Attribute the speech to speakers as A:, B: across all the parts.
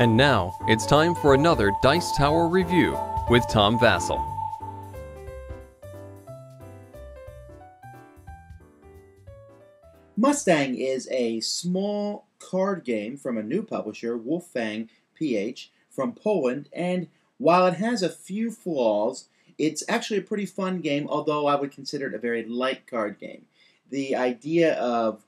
A: And now, it's time for another Dice Tower review with Tom Vasel.
B: Mustang is a small card game from a new publisher, Wolfgang PH, from Poland, and while it has a few flaws, it's actually a pretty fun game, although I would consider it a very light card game. The idea of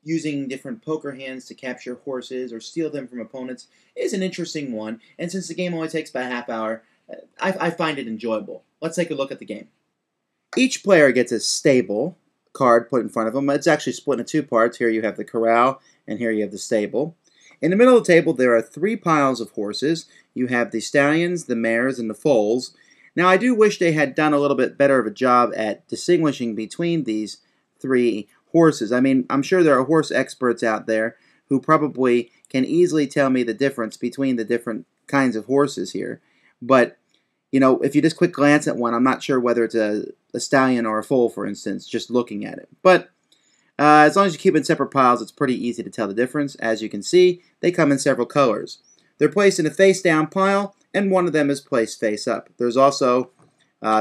B: using different poker hands to capture horses or steal them from opponents is an interesting one, and since the game only takes about a half hour, I find it enjoyable. Let's take a look at the game. Each player gets a stable card put in front of them. It's actually split into two parts. Here you have the corral, and here you have the stable. In the middle of the table, there are three piles of horses. You have the stallions, the mares, and the foals. Now, I do wish they had done a little bit better of a job at distinguishing between these three horses. I mean, I'm sure there are horse experts out there who probably can easily tell me the difference between the different kinds of horses here. But, you know, if you just quick glance at one, I'm not sure whether it's a stallion or a foal, for instance, just looking at it. But as long as you keep it in separate piles, it's pretty easy to tell the difference. As you can see, they come in several colors. They're placed in a face-down pile, and one of them is placed face-up. There's also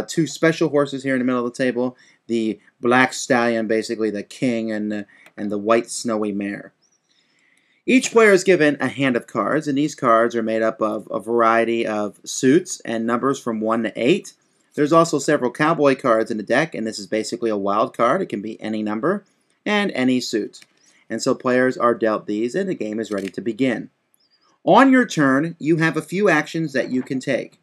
B: two special horses here in the middle of the table. The black stallion, basically the king, and the white snowy mare. Each player is given a hand of cards, and these cards are made up of a variety of suits and numbers from 1 to 8. There's also several cowboy cards in the deck, and this is basically a wild card. It can be any number and any suit. And so players are dealt these, and the game is ready to begin. On your turn, you have a few actions that you can take.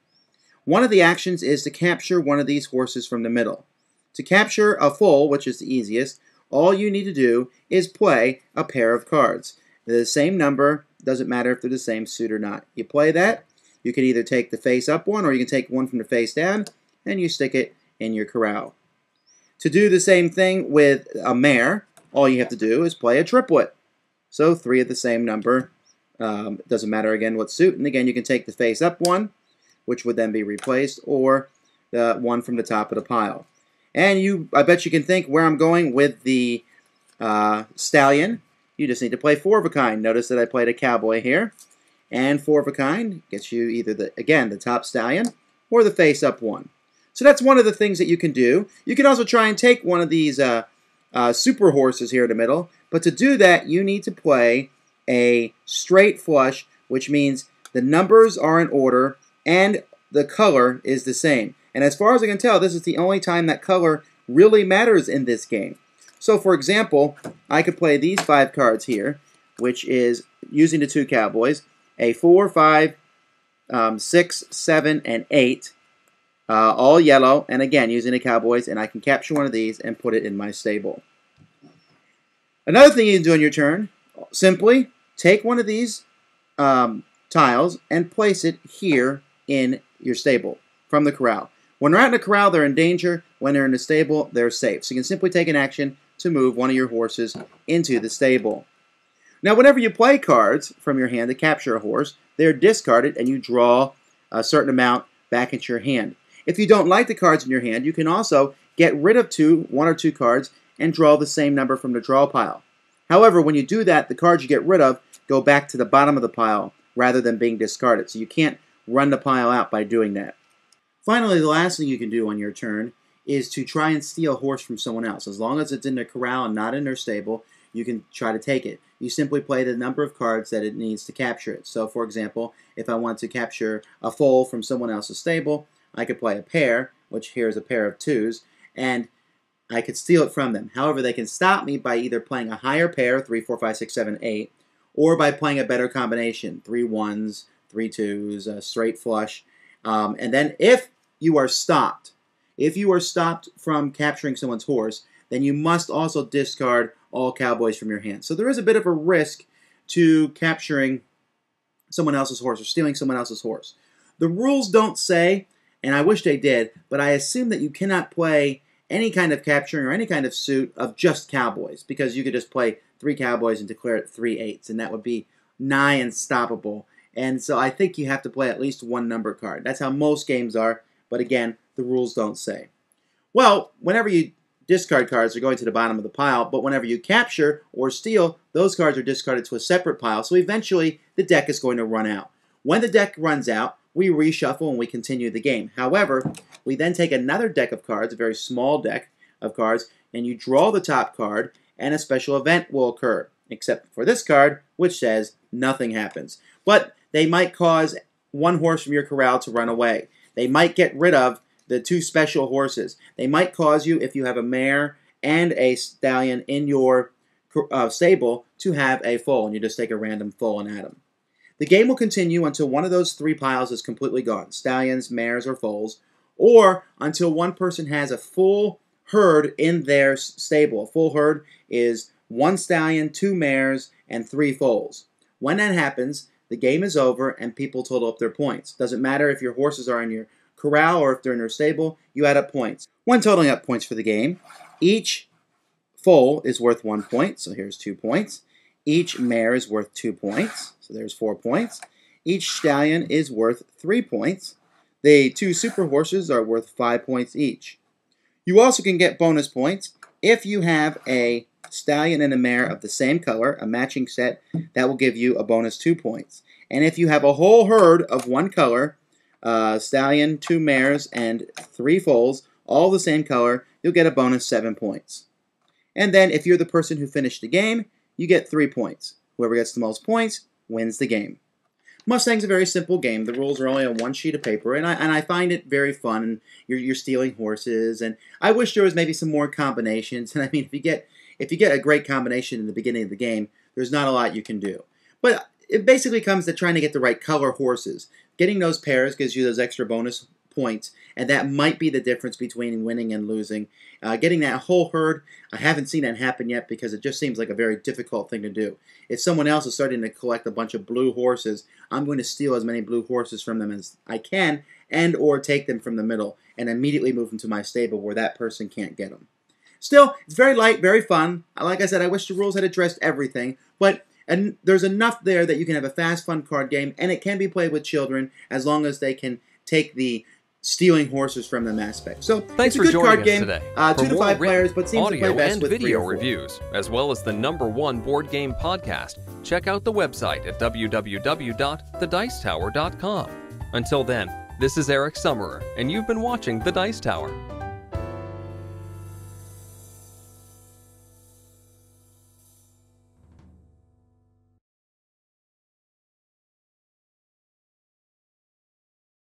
B: One of the actions is to capture one of these horses from the middle. To capture a foal, which is the easiest, all you need to do is play a pair of cards. They're the same number, doesn't matter if they're the same suit or not. You play that, you can either take the face-up one or you can take one from the face-down, and you stick it in your corral. To do the same thing with a mare, all you have to do is play a triplet. So 3 of the same number, doesn't matter again what suit, and again you can take the face-up one, which would then be replaced, or the one from the top of the pile. And I bet you can think where I'm going with the stallion. You just need to play 4 of a kind. Notice that I played a cowboy here. And 4 of a kind gets you either, the top stallion or the face-up one. So that's one of the things that you can do. You can also try and take one of these super horses here in the middle. But to do that, you need to play a straight flush, which means the numbers are in order and the color is the same. And as far as I can tell, this is the only time that color really matters in this game. So, for example, I could play these 5 cards here, which is, using the 2 cowboys, a 4, 5, 6, 7, and 8, all yellow, and again, using the cowboys, and I can capture one of these and put it in my stable. Another thing you can do on your turn, simply take one of these tiles and place it here in your stable from the corral. When they're out in the corral, they're in danger. When they're in the stable, they're safe. So you can simply take an action to move one of your horses into the stable. Now, whenever you play cards from your hand to capture a horse, they're discarded and you draw a certain amount back into your hand. If you don't like the cards in your hand, you can also get rid of 1 or 2 cards and draw the same number from the draw pile. However, when you do that, the cards you get rid of go back to the bottom of the pile rather than being discarded. So you can't run the pile out by doing that. Finally, the last thing you can do on your turn is to try and steal a horse from someone else. As long as it's in their corral and not in their stable, you can try to take it. You simply play the number of cards that it needs to capture it. So, for example, if I want to capture a foal from someone else's stable, I could play a pair, which here is a pair of 2s, and I could steal it from them. However, they can stop me by either playing a higher pair, 3, 4, 5, 6, 7, 8, or by playing a better combination, 3 1s, 3 2s, a straight flush. And then if you are stopped from capturing someone's horse, then you must also discard all cowboys from your hand. So there is a bit of a risk to capturing someone else's horse or stealing someone else's horse. The rules don't say, and I wish they did, but I assume that you cannot play any kind of capturing or any kind of suit of just cowboys, because you could just play 3 cowboys and declare it 3 8s, and that would be nigh unstoppable. And so I think you have to play at least 1 number card. That's how most games are, but again, the rules don't say. Well, whenever you discard cards are going to the bottom of the pile, but whenever you capture or steal, those cards are discarded to a separate pile, so eventually the deck is going to run out. When the deck runs out, we reshuffle and we continue the game. However, we then take another deck of cards, a very small deck of cards, and you draw the top card, and a special event will occur, except for this card, which says nothing happens. But they might cause one horse from your corral to run away. They might get rid of the 2 special horses. They might cause you, if you have a mare and a stallion in your stable, to have a foal, and you just take a random foal and add them. The game will continue until one of those 3 piles is completely gone, stallions, mares, or foals, or until one person has a full herd in their stable. A full herd is 1 stallion, 2 mares, and 3 foals. When that happens, the game is over and people total up their points. Doesn't matter if your horses are in your corral or if they're in your stable, you add up points. When totaling up points for the game, each foal is worth 1 point, so here's 2 points. Each mare is worth 2 points, so there's 4 points. Each stallion is worth 3 points. The 2 super horses are worth 5 points each. You also can get bonus points if you have a stallion and a mare of the same color, a matching set, that will give you a bonus 2 points. And if you have a whole herd of one color, stallion, 2 mares, and 3 foals, all the same color, you'll get a bonus 7 points. And then if you're the person who finished the game, you get 3 points. Whoever gets the most points wins the game. Mustang's a very simple game. The rules are only on 1 sheet of paper, and I find it very fun. And you're stealing horses, and I wish there was maybe some more combinations. And I mean, if you get a great combination in the beginning of the game, there's not a lot you can do. But it basically comes to trying to get the right color horses. Getting those pairs gives you those extra bonus points, and that might be the difference between winning and losing. Getting that whole herd, I haven't seen that happen yet because it just seems like a very difficult thing to do. If someone else is starting to collect a bunch of blue horses, I'm going to steal as many blue horses from them as I can, and or take them from the middle and immediately move them to my stable where that person can't get them. Still, it's very light, very fun. Like I said, I wish the rules had addressed everything, but there's enough there that you can have a fast, fun card game, and it can be played with children as long as they can take the stealing horses from them aspect. So
A: thanks
B: it's a
A: for
B: good card game.
A: Today.
B: 2 to 5 players, but seems to play best with 3
A: video
B: or 4.
A: reviews, as well as the #1 board game podcast, check out the website at www.thedicetower.com. Until then, this is Eric Summerer, and you've been watching The Dice Tower.